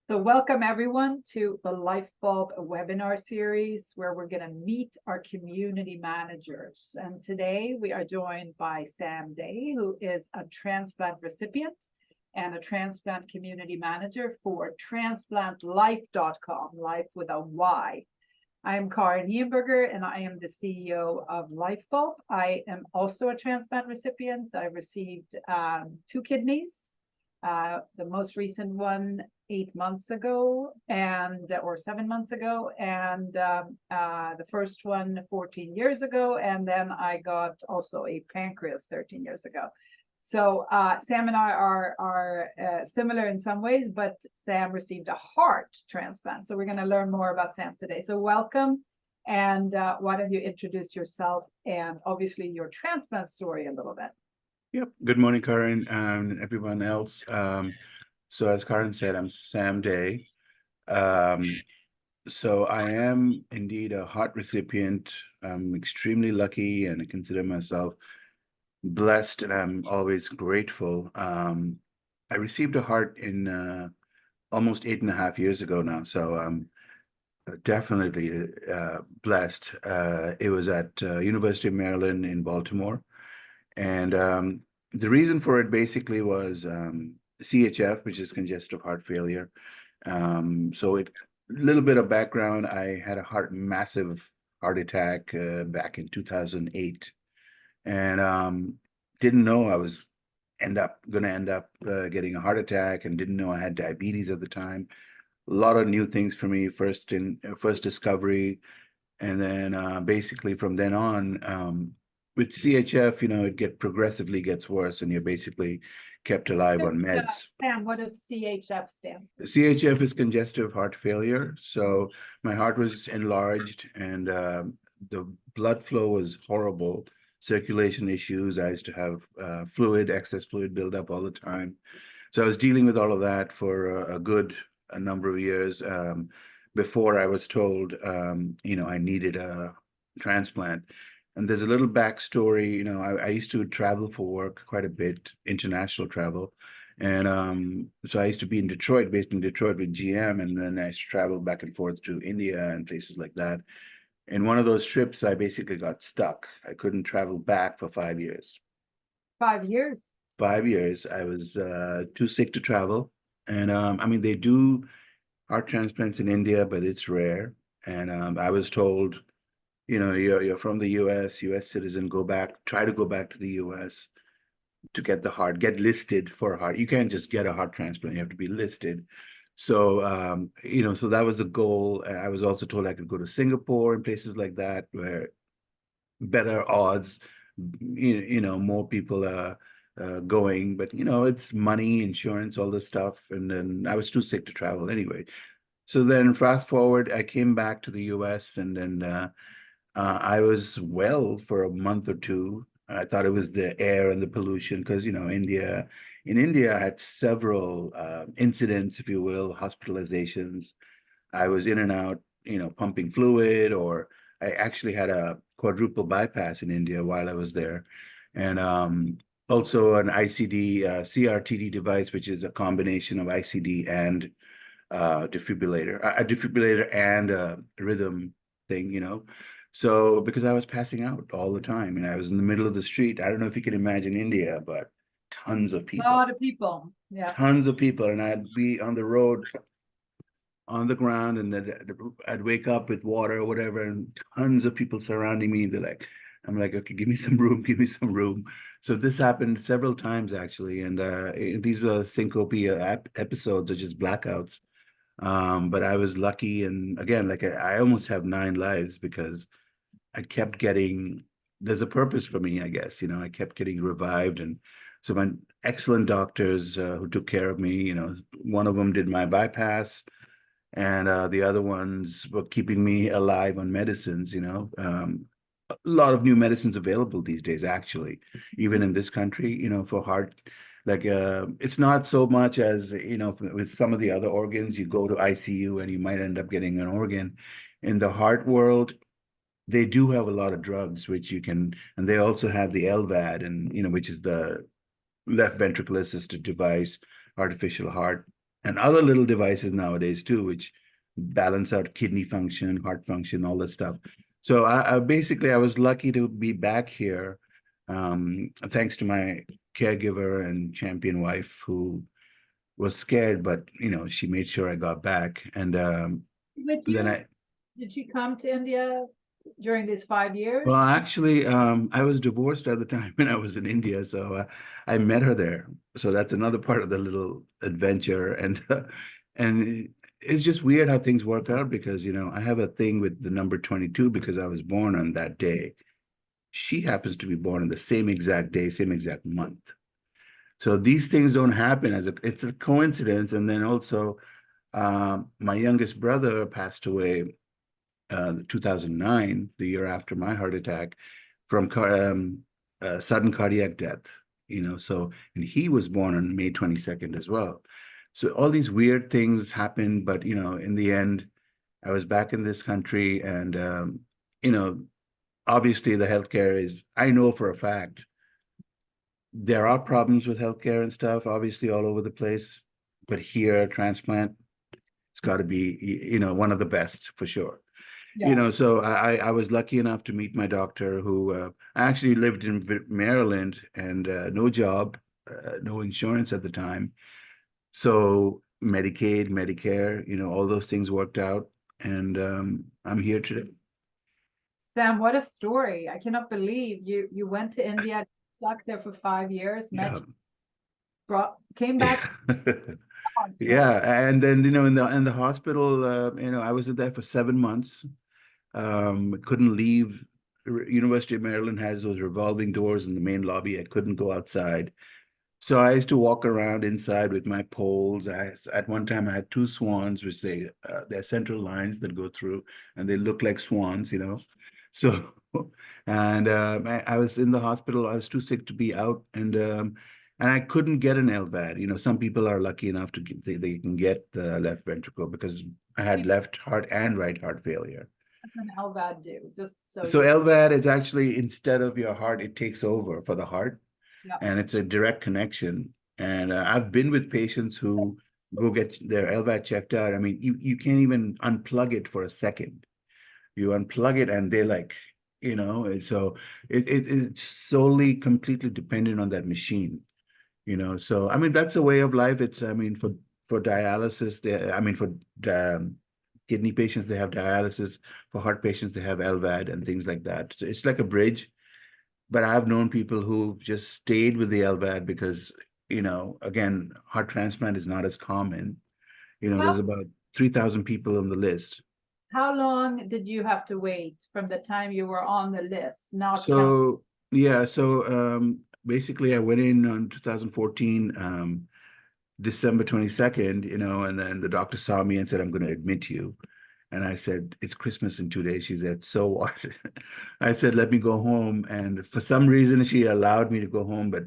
So welcome everyone to the LifeBulb webinar series where we're going to meet our community managers. And today we are joined by Sam Day, who is a transplant recipient and a transplant community manager for transplant-life.com, life with a Y. I am Karin Nienberger and I am the CEO of LifeBulb. I am also a transplant recipient. I received 2 kidneys. The most recent one 8 months ago or 7 months ago, and the first one 14 years ago, and then I got also a pancreas 13 years ago. So Sam and I are similar in some ways, but Sam received a heart transplant. So we're going to learn more about Sam today. So welcome, and why don't you introduce yourself and obviously your transplant story a little bit. Yep. Good morning, Karin, and everyone else. So as Karin said, I'm Sam Day. So I am indeed a heart recipient. I'm extremely lucky and I consider myself blessed, and I'm always grateful. I received a heart in almost 8.5 years ago now. So I'm definitely blessed. It was at University of Maryland in Baltimore. And the reason for it basically was CHF, which is congestive heart failure. So a little bit of background, I had a massive heart attack back in 2008, and didn't know I was going to end up getting a heart attack, and didn't know I had diabetes at the time. A lot of new things for me, first discovery, and then basically from then on, with CHF, it progressively gets worse, and you're basically kept alive on meds. Sam, what does CHF stand for? CHF is congestive heart failure. So my heart was enlarged, and the blood flow was horrible. Circulation issues. I used to have excess fluid buildup all the time. So I was dealing with all of that for a good number of years before I was told, I needed a transplant. And there's a little backstory. I used to travel for work quite a bit, international travel. And so I used to be in Detroit, based in Detroit with GM, and then I traveled back and forth to India and places like that. In one of those trips, I basically got stuck. I couldn't travel back for 5 years. 5 years? 5 years. I was too sick to travel. And they do heart transplants in India, but it's rare. And I was told, you're from the US citizen, try to go back to the US to get the heart, get listed for a heart. You can't just get a heart transplant, you have to be listed. So, so that was the goal. I was also told I could go to Singapore and places like that where better odds, more people are going, but it's money, insurance, all this stuff. And then I was too sick to travel anyway. So then fast forward, I came back to the US, and then I was well for a month or two. I thought it was the air and the pollution because, in India, I had several incidents, if you will, hospitalizations. I was in and out, pumping fluid, or I actually had a quadruple bypass in India while I was there. And also an ICD, CRTD device, which is a combination of ICD and defibrillator, a defibrillator and a rhythm thing. So because I was passing out all the time, and I was in the middle of the street. I don't know if you can imagine India, but tons of people. A lot of people, yeah. Tons of people, and I'd be on the road, on the ground, and then I'd wake up with water or whatever, and tons of people surrounding me. I'm like, okay, give me some room, give me some room. So this happened several times actually, and these were syncope episodes or just blackouts. But I was lucky, and again, like I almost have 9 lives because I kept getting, there's a purpose for me, I guess, I kept getting revived. And so my excellent doctors who took care of me, one of them did my bypass, and the other ones were keeping me alive on medicines. A lot of new medicines available these days, actually, even in this country, for heart. Like it's not so much as, with some of the other organs, you go to ICU and you might end up getting an organ. In the heart world, they do have a lot of drugs which you can, and they also have the LVAD, and which is the left ventricle assisted device, artificial heart. and other little devices nowadays too, which balance out kidney function, heart function, all that stuff. So I basically I was lucky to be back here, thanks to my caregiver and champion wife who was scared, but she made sure I got back. And With then you, did you come to India during these 5 years? well, actually, I was divorced at the time when I was in India, so I met her there. So that's another part of the little adventure, and it's just weird how things work out because I have a thing with the number 22 because I was born on that day. She happens to be born on the same exact day, same exact month. So these things don't happen it's a coincidence. And then also, my youngest brother passed away 2009, the year after my heart attack, from sudden cardiac death. So, and he was born on May 22nd as well. So all these weird things happened, but in the end, I was back in this country, and you know, obviously the healthcare is. I know for a fact there are problems with healthcare and stuff, obviously all over the place, but here, transplant, it's got to be, one of the best for sure. Yeah. So I was lucky enough to meet my doctor who I actually lived in Maryland and no job, no insurance at the time. So Medicaid, Medicare, all those things worked out. And I'm here today. Sam, what a story. I cannot believe you went to India, stuck there for 5 years, Yeah. came back. Yeah. And then, in the hospital, I was there for 7 months. Couldn't leave. University of Maryland has those revolving doors in the main lobby. I couldn't go outside. So I used to walk around inside with my poles. At one time I had two swans, which they're central lines that go through, and they look like swans. So, and I was in the hospital. I was too sick to be out, and I couldn't get an LVAD. Some people are lucky enough to they can get the left ventricle because I had left heart and right heart failure. What's an LVAD do? Just so So you. LVAD is actually instead of your heart, it takes over for the heart, Yeah. and it's a direct connection. And I've been with patients who go get their LVAD checked out. I mean, you can't even unplug it for a second. You unplug it, and they're like, so it's solely completely dependent on that machine. So I mean that's a way of life. It's I mean for dialysis, I mean for kidney patients they have dialysis. For heart patients they have LVAD and things like that. So it's like a bridge. But I've known people who just stayed with the LVAD because again, heart transplant is not as common. How, There's about 3,000 people on the list. how long did you have to wait from the time you were on the list? Not count. So yeah, so basically I went in on 2014, December 22nd, and then the doctor saw me and said, I'm going to admit you. And I said, it's Christmas in 2 days. She said, so what? I said, let me go home. And for some reason, she allowed me to go home, but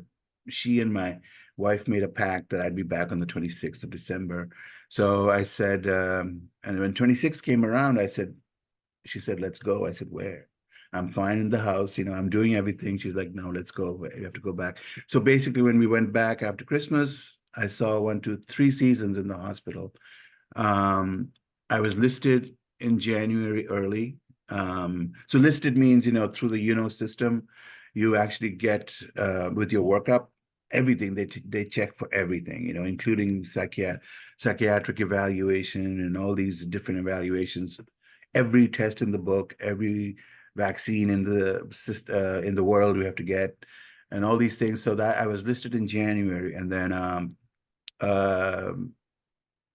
she and my wife made a pact that I'd be back on the 26th of December. So I said, and when 26 came around, she said, let's go. I said, where? I'm fine in the house. I'm doing everything. She's like, no, let's go. You have to go back. So basically, when we went back after Christmas, I saw 1, 2, 3 seasons in the hospital. I was listed in January early. So listed means, through the system, you actually get with your workup, everything. They check for everything, including psychiatric evaluation and all these different evaluations. Every test in the book, every vaccine in the world we have to get, and all these things. So that I was listed in January, and then uh,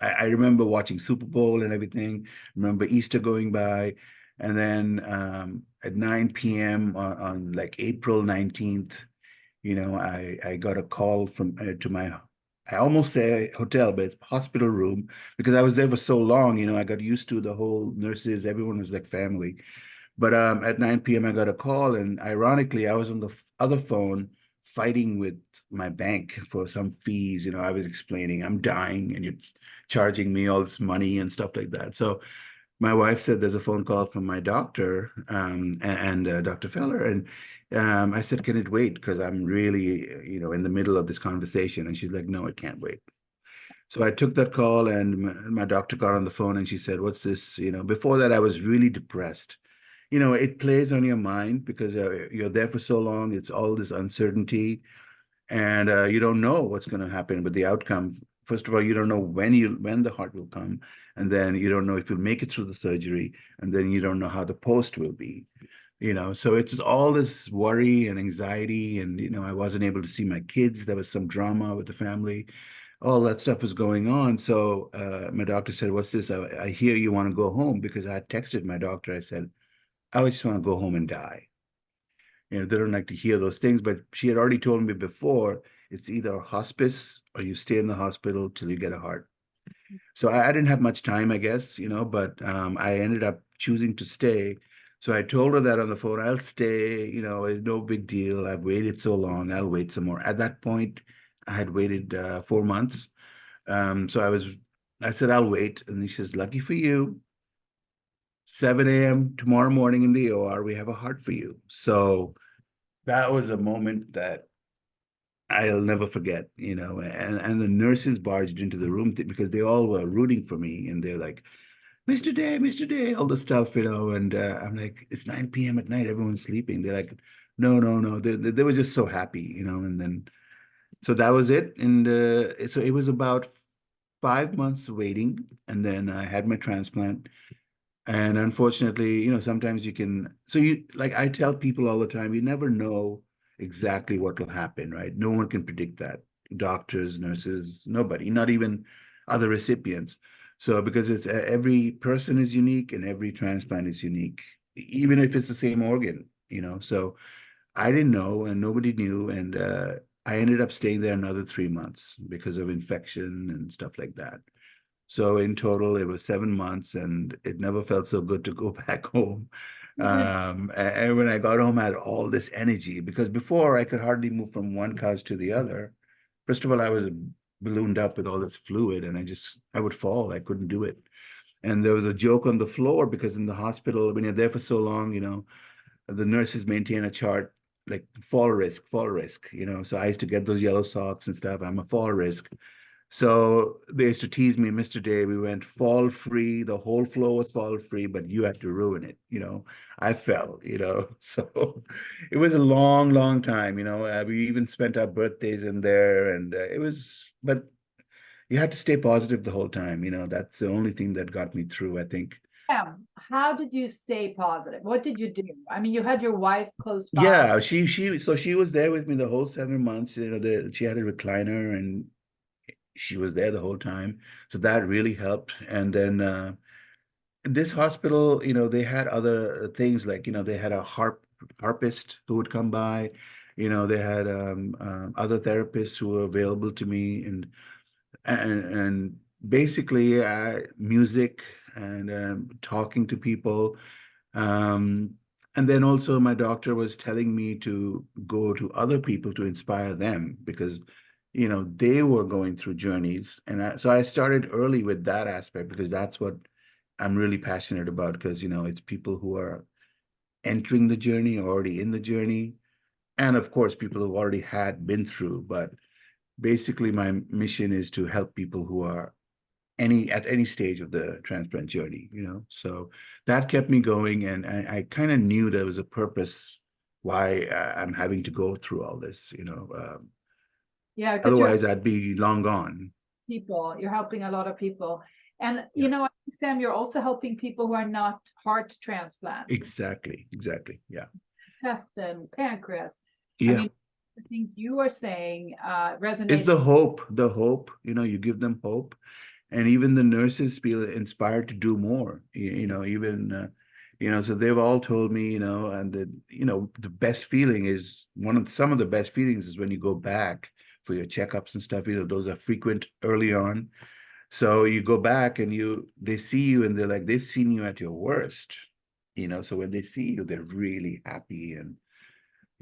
I remember watching Super Bowl and everything. Remember Easter going by, and then at 9 p.m. on like April 19th, I got a call from to my, I almost say hotel, but it's hospital room because I was there for so long. I got used to the whole nurses. Everyone was like family. But at 9 p.m. I got a call, and ironically, I was on the other phone fighting with my bank for some fees. I was explaining I'm dying, and you're charging me all this money and stuff like that. So my wife said there's a phone call from my doctor and Dr. Feller, and I said, can it wait? Because I'm really, in the middle of this conversation. And she's like, no, it can't wait. So I took that call, and my doctor got on the phone and she said, "What's this?" Before that, I was really depressed. It plays on your mind because you're there for so long. It's all this uncertainty, and you don't know what's going to happen with the outcome. First of all, you don't know when the heart will come, and then you don't know if you'll make it through the surgery, and then you don't know how the post will be. So it's all this worry and anxiety, and I wasn't able to see my kids. There was some drama with the family. All that stuff was going on. So my doctor said, "What's this? I hear you want to go home," because I had texted my doctor. I said, "I just want to go home and die." They don't like to hear those things, but she had already told me before, it's either hospice or you stay in the hospital till you get a heart. So I didn't have much time, I guess, but I ended up choosing to stay. So I told her that on the phone, "I'll stay, it's no big deal. I've waited so long. I'll wait some more." At that point, I had waited 4 months. So I said, "I'll wait." And she says, "Lucky for you, 7 a.m. tomorrow morning in the OR, we have a heart for you." So that was a moment that I'll never forget, and the nurses barged into the room because they all were rooting for me, and they're like, "Mr. Day, Mr. Day," all the stuff, and I'm like, "It's 9 p.m. at night, everyone's sleeping." They're like, "No, no, no." They were just so happy, and then so that was it. And so it was about 5 months waiting, and then I had my transplant. And unfortunately, sometimes like I tell people all the time, you never know exactly what will happen, right? No one can predict that. Doctors, nurses, nobody, not even other recipients. So because every person is unique and every transplant is unique, even if it's the same organ. So I didn't know and nobody knew. And I ended up staying there another 3 months because of infection and stuff like that. So in total, it was 7 months, and it never felt so good to go back home. And when I got home, I had all this energy because before I could hardly move from one couch to the other. First of all, I was ballooned up with all this fluid, and I would fall. I couldn't do it. And there was a joke on the floor because in the hospital, when you're there for so long, the nurses maintain a chart like fall risk, fall risk. So I used to get those yellow socks and stuff. I'm a fall risk. So they used to tease me, "Mr. Day, we went fall free. The whole floor was fall free, but you had to ruin it." I fell. So it was a long, long time. We even spent our birthdays in there, and but you had to stay positive the whole time. That's the only thing that got me through, I think. How did you stay positive? What did you do? I mean, you had your wife close by. Yeah, so she was there with me the whole 7 months. She had a recliner, and she was there the whole time. So that really helped. And then this hospital, they had other things like, they had a harpist who would come by. They had other therapists who were available to me, and basically music and talking to people. Um, and then also my doctor was telling me to go to other people to inspire them because, they were going through journeys. And so I started early with that aspect because that's what I'm really passionate about because, it's people who are entering the journey, already in the journey. And of course, people who've already been through. But basically, my mission is to help people who are at any stage of the transplant journey. So that kept me going, and I kind of knew there was a purpose why I'm having to go through all this. Yeah, because you're Otherwise I'd be long gone. people, you're helping a lot of people. And Yeah, I think, Sam, you're also helping people who are not heart transplants, exactly. Yeah, intestine, pancreas. I yeah. mean, the things you are saying It's resonate. the hope, you give them hope, and even the nurses feel inspired to do more, even so they've all told me, and the best feeling is some of the best feelings is when you go back for your checkups and stuff. Those are frequent early on. So you go back and they see you and they're like, they've seen you at your worst. So when they see you, they're really happy. And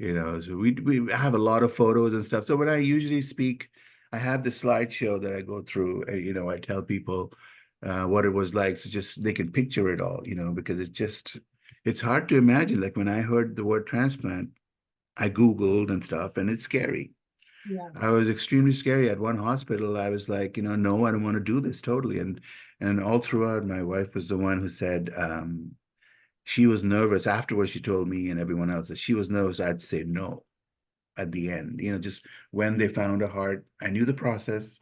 so we have a lot of photos and stuff. So when I usually speak, I have the slideshow that I go through. I tell people what it was like, so just they can picture it all. Because it's hard to imagine. Like when I heard the word transplant, I Googled and stuff, and it's scary. Yeah. I was extremely scary. At one hospital, I was like, no, I don't want to do this totally. And all throughout, my wife was the one who said, she was nervous. Afterwards, she told me and everyone else that she was nervous I'd say no at the end. Just when they found a heart, I knew the process.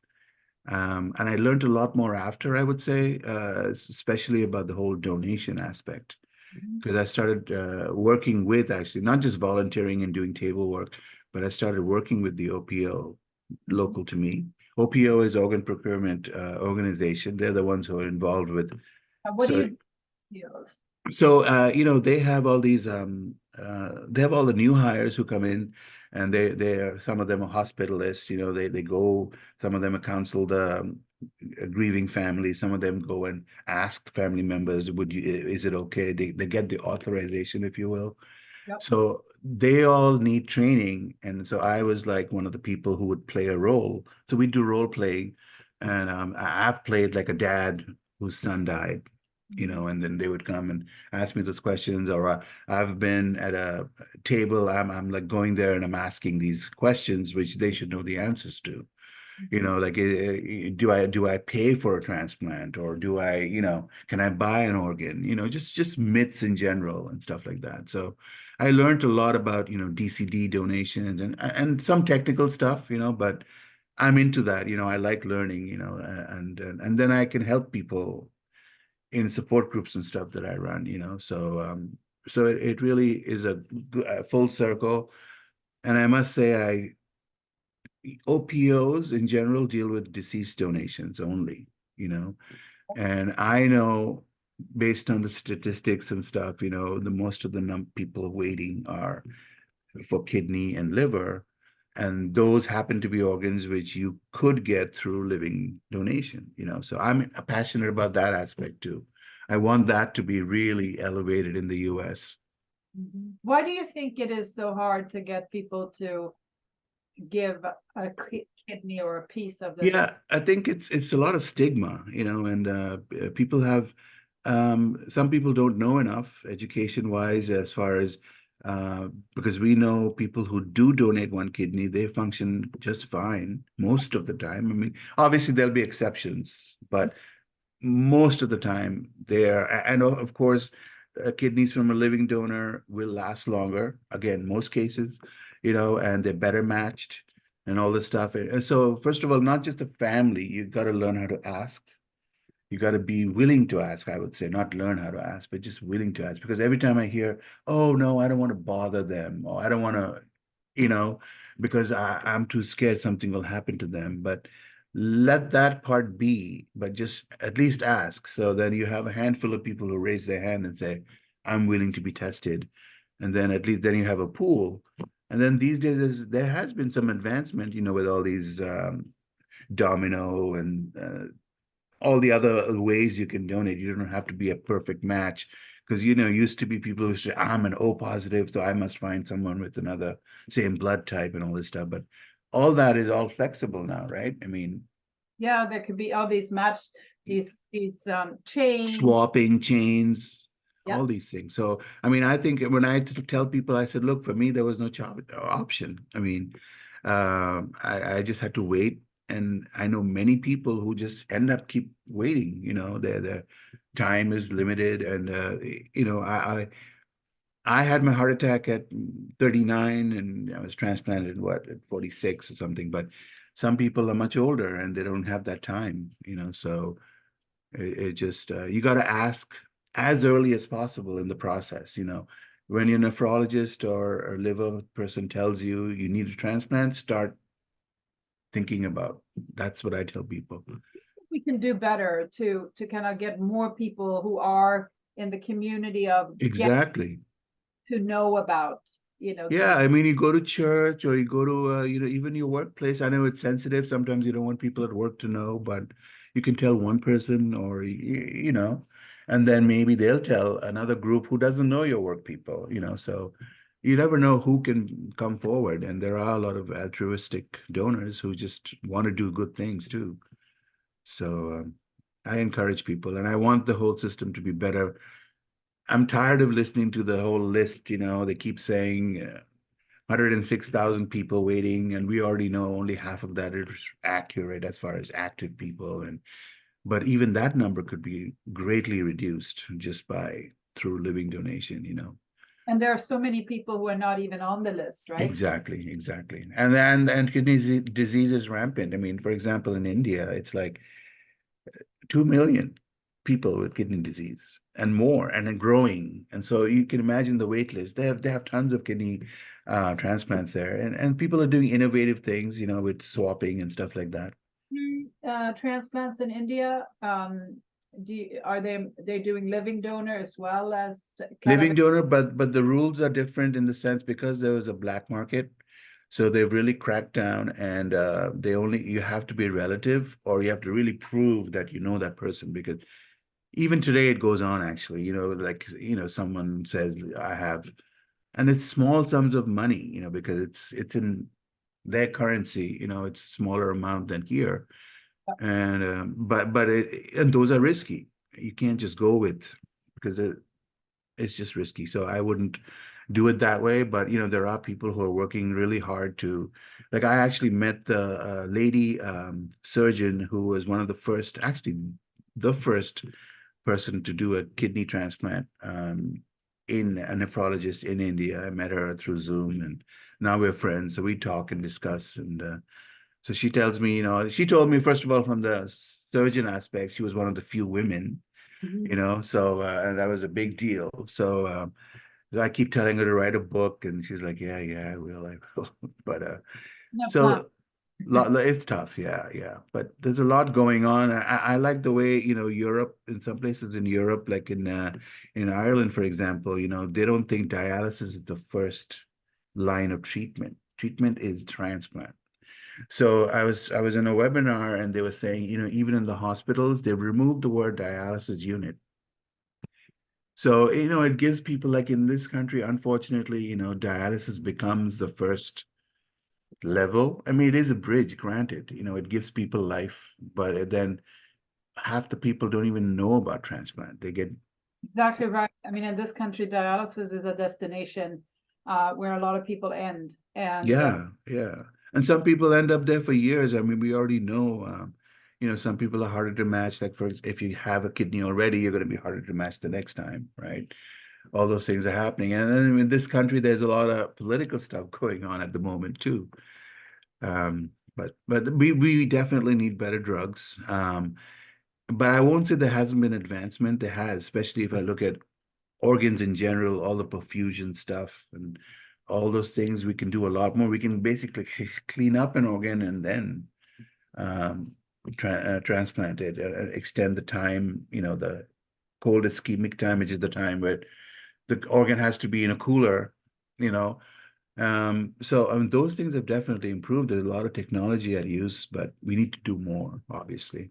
And I learned a lot more after, I would say, especially about the whole donation aspect. Mhm. Because I started working with, actually, not just volunteering and doing table work, but I started working with the OPO Mhm. local to me. OPO is Organ Procurement Organization. They're the ones who are involved with. What do So you do? they have all these they have all the new hires who come in, and they are, some of them are hospitalists. They go, some of them are counseled grieving families, some of them go and ask family members, is it okay? They get the authorization, if you will. Yep. So they all need training. And so I was like one of the people who would play a role. So we do role playing. And I've played like a dad whose son died, Mhm. and then they would come and ask me those questions. Or I've been at a table, I'm like going there and I'm asking these questions, which they should know the answers to. Mhm. Like, do I pay for a transplant, or do I, can I buy an organ? Just myths in general and stuff like that. So I learned a lot about, DCD donations and some technical stuff, but I'm into that. I like learning, and then I can help people in support groups and stuff that I run, so it really is a full circle. And I must say, OPOs in general deal with deceased donations only, and I know, based on the statistics and stuff, the most of the people waiting are for kidney and liver, and those happen to be organs which you could get through living donation, so I'm passionate about that aspect too. I want that to be really elevated in the US. Mhm. Why do you think it is so hard to get people to give a kidney or a piece of the? Yeah, I think it's a lot of stigma, and people have some people don't know enough education wise, as far as because we know people who do donate one kidney, they function just fine most of the time. I mean, obviously there'll be exceptions, but most of the time there, and of course, kidneys from a living donor will last longer, again, most cases, and they're better matched and all this stuff. And so first of all, not just the family, you got to learn how to ask. You got to be willing to ask, I would say, not learn how to ask, but just willing to ask. Because every time I hear, oh no, I don't want to bother them, or I don't want to, you know, because I'm too scared something will happen to them. But let that part be, but just at least ask. So then you have a handful of people who raise their hand and say, I'm willing to be tested. And then at least then you have a pool. And then these days, there has been some advancement, with all these domino and all the other ways you can donate. You don't have to be a perfect match, because used to be people who say, I'm an O positive, so I must find someone with another same blood type and all this stuff. But all that is all flexible now, right? I mean, Yeah, there could be all these match, these chains. swapping chains, Yeah. all these things. So, I mean, I think when I tell people, I said, look, for me, there was no option. I mean, I just had to wait. And I know many people who just end up keep waiting, their time is limited. And, I had my heart attack at 39, and I was transplanted, what, at 46 or something. But some people are much older and they don't have that time, so it just you got to ask as early as possible in the process. When your nephrologist or liver person tells you you need a transplant, start thinking about. That's what I tell people. We can do better to kind of get more people who are in the community of get Exactly. to know about, Yeah, I mean, you go to church or you go to, even your workplace. I know it's sensitive. Sometimes you don't want people at work to know, but you can tell one person, or, and then maybe they'll tell another group who doesn't know your work people, so you never know who can come forward. And there are a lot of altruistic donors who just want to do good things too. So I encourage people, and I want the whole system to be better. I'm tired of listening to the whole list, they keep saying, 106,000 people waiting, and we already know only half of that is accurate as far as active people. And but even that number could be greatly reduced just by through living donation, you know. And there are so many people who are not even on the list, right? Exactly, exactly. And disease is rampant. I mean, for example, in India, it's like 2 million people with kidney disease and more and then growing. And so you can imagine the wait list. They have tons of kidney transplants there. And people are doing innovative things, you know, with swapping and stuff like that. Transplants in India, are they're doing living donor as well as kind Living of, donor, but the rules are different in the sense because there was a black market. So they've really cracked down and you have to be a relative or you have to really prove that you know that person because even today it goes on actually, you know, like, you know, someone says I have, and it's small sums of money, you know, because it's in their currency, you know, it's smaller amount than here. And and those are risky. You can't just go with because it's just risky. So I wouldn't do it that way. But you know, there are people who are working really hard to, like I actually met the lady surgeon who was one of the first, actually the first person to do a kidney transplant in a nephrologist in India. I met her through Zoom and now we're friends. So we talk and discuss. And so she tells me, you know, she told me, first of all, from the surgeon aspect, she was one of the few women, you know, so and that was a big deal. So I keep telling her to write a book, and she's like, "Yeah, I will, I will." But no plan. so it's tough, yeah, yeah. But there's a lot going on. I like the way, you know, Europe, in some places in Europe, like in Ireland, for example, you know, they don't think dialysis is the first line of treatment. Treatment is transplant. So I was in a webinar and they were saying, you know, even in the hospitals, they've removed the word dialysis unit. So, you know, it gives people like in this country, unfortunately, you know, dialysis becomes the first level. I mean, it is a bridge, granted, you know, it gives people life, but then half the people don't even know about transplant. They get, Exactly right. I mean, in this country, dialysis is a destination where a lot of people end. And yeah, yeah. And some people end up there for years. I mean, we already know, you know, some people are harder to match. Like if you have a kidney already, you're going to be harder to match the next time, right? All those things are happening. And then in this country, there's a lot of political stuff going on at the moment too. But we definitely need better drugs. But I won't say there hasn't been advancement. There has, especially if I look at organs in general, all the perfusion stuff and all those things. We can do a lot more. We can basically clean up an organ and then um, transplant it, extend the time. You know, the cold ischemic time, which is the time where the organ has to be in a cooler. You know, so I mean, those things have definitely improved. There's a lot of technology at use, but we need to do more, obviously.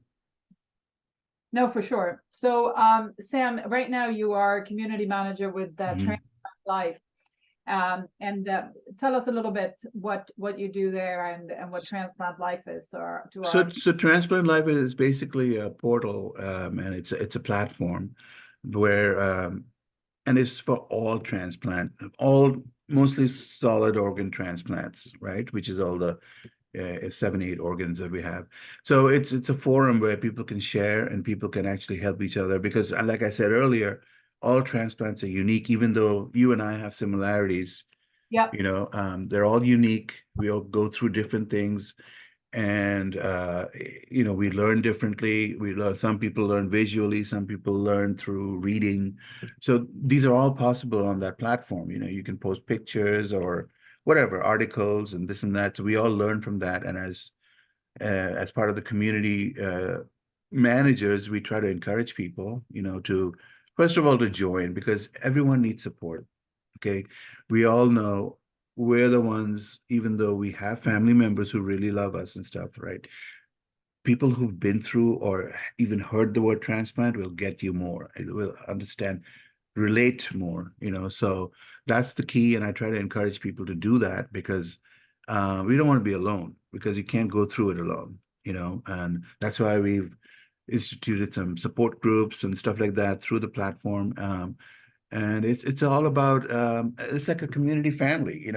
no, for sure. So, Sam, right now you are community manager with Mhm. Transplant Life. And tell us a little bit what you do there and what Transplant Life is, or to So, our. so Transplant Life is basically a portal, and it's a platform where, and it's for all transplant, all mostly solid organ transplants, right? Which is all the 7, 8 organs that we have. So it's a forum where people can share and people can actually help each other because, like I said earlier, all transplants are unique, even though you and I have similarities. Yep. You know, they're all unique. We all go through different things, and you know, we learn differently. We learn. Some people learn visually. Some people learn through reading. So these are all possible on that platform. You know, you can post pictures or whatever articles and this and that. So we all learn from that. And as part of the community managers, we try to encourage people, you know, to first of all to join because everyone needs support. Okay, we all know we're the ones, even though we have family members who really love us and stuff, right? People who've been through or even heard the word transplant will get you more. It will understand, relate more, you know. So that's the key. And I try to encourage people to do that because we don't want to be alone because you can't go through it alone, you know. And that's why we've instituted some support groups and stuff like that through the platform. And it's all about it's like a community family.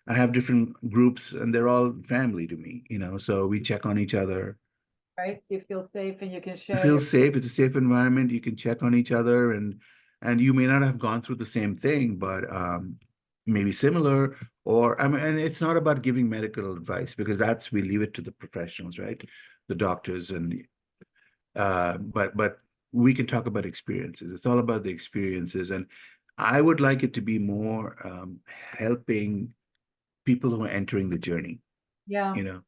I have different groups and they're all family to me, so we check on each other. Right? You feel safe and you can You share feel your, safe, it's a safe environment, you can check on each other, and you may not have gone through the same thing, but maybe similar. Or I mean, and it's not about giving medical advice because that's we leave it to the professionals, right? The doctors and but we can talk about experiences. It's all about the experiences, and I would like it to be more helping people who are entering the journey, yeah. you know,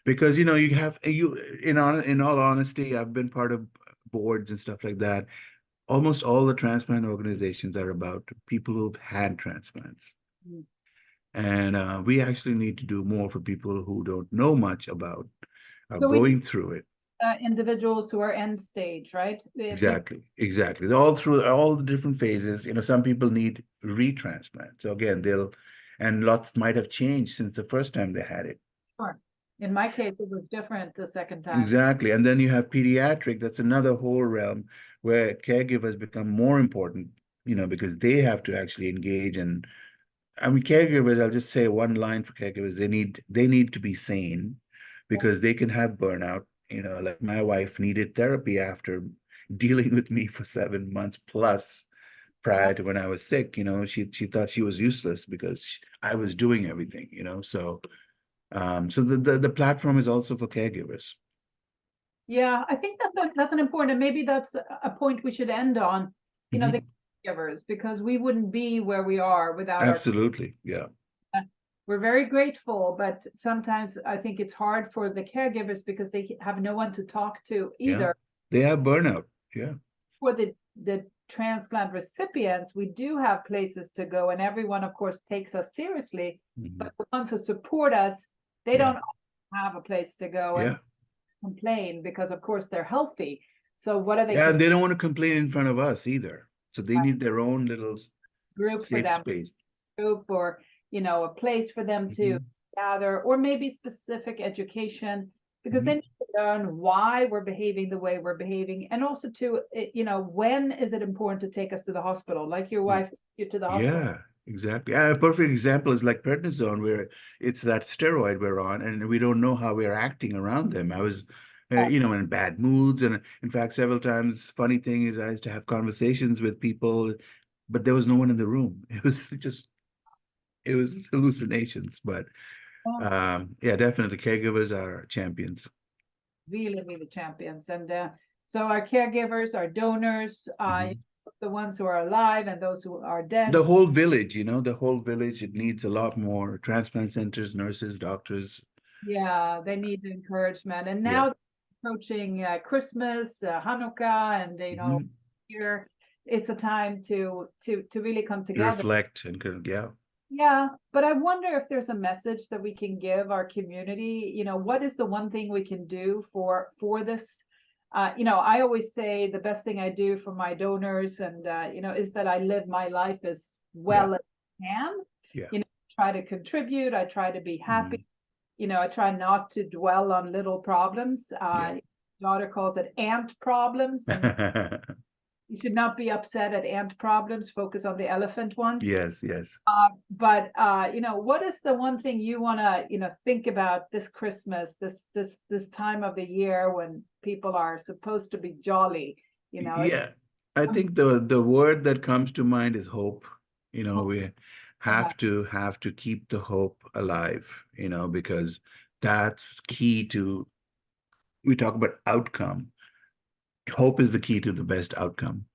because you have you in all honesty, I've been part of boards and stuff like that. Almost all the transplant organizations are about people who've had transplants, Mm. and we actually need to do more for people who don't know much about So we going through it. individuals who are end stage, right? People, Exactly, exactly. All through all the different phases, some people need retransplant. So again, and lots might have changed since the first time they had it. sure. In my case, it was different the second time. Exactly. And then you have pediatric, that's another whole realm where caregivers become more important, because they have to actually engage. And I mean, caregivers, I'll just say one line for caregivers, they need to be sane because they can have burnout. Like my wife needed therapy after dealing with me for 7 months plus Yeah. prior to when I was sick. She thought she was useless because I was doing everything, so the platform is also for caregivers. Yeah, I think that's an important, and maybe that's a point we should end on, the Mhm. caregivers, because we wouldn't be where we are without our, Absolutely. Yeah. we're very grateful, but sometimes I think it's hard for the caregivers because they have no one to talk to Yeah. either. They have burnout. Yeah. For the transplant recipients, we do have places to go, and everyone, of course, takes us seriously. Mhm. But the ones who support us, they Yeah. don't have a place to go and Yeah. complain because, of course, they're healthy. So what are they Yeah. And they don't want to complain in front of us either. So they need their own little group for safe them, space. group, or a place for them to Mhm. gather, or maybe specific education, because they Mhm. need to learn why we're behaving the way we're behaving, and also to when is it important to take us to the hospital, like your wife took you to the hospital. Yeah, exactly. A perfect example is like prednisone, where it's that steroid we're on, and we don't know how we're acting around them. I was, in bad moods, and in fact, several times. Funny thing is, I used to have conversations with people, but there was no one in the room. It was hallucinations. But Oh, yeah, definitely, caregivers are champions. really, really champions. And so our caregivers, our donors, Mhm. the ones who are alive and those who are dead. The whole village, the whole village, it needs a lot more transplant centers, nurses, doctors. Yeah, they need the encouragement. And Yeah. now approaching Christmas, Hanukkah, and Mhm. here it's a time to really come To together. reflect and yeah. Yeah, but I wonder if there's a message that we can give our community. What is the one thing we can do for this? I always say the best thing I do for my donors, and is that I live my life as Yeah. well as I can. Yeah. Try to contribute. I try to be Mhm. happy. I try not to dwell on little problems. Yeah. Daughter calls it ant problems, and you should not be upset at ant problems. Focus on the elephant ones. Yes, yes. But what is the one thing you want to think about this Christmas, this time of the year when people are supposed to be jolly? It's Yeah. I think the word that comes to mind is hope. We have to keep the hope alive, because that's key to we talk about outcome. Hope is the key to the best outcome.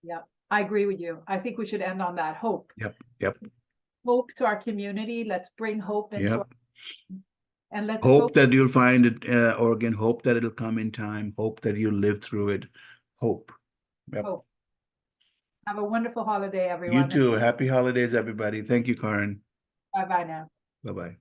yeah, I agree with you. I think we should end on that hope. Yep, yep, Hope to our community. Let's bring hope into yep. and let's Hope focus that you'll find it, Oregon. Hope that it'll come in time. Hope that you'll live through it. Hope. Yep. hope. Have a wonderful holiday, You everyone. too. Happy holidays, everybody. Thank you, Karen. Bye bye now. Bye-bye.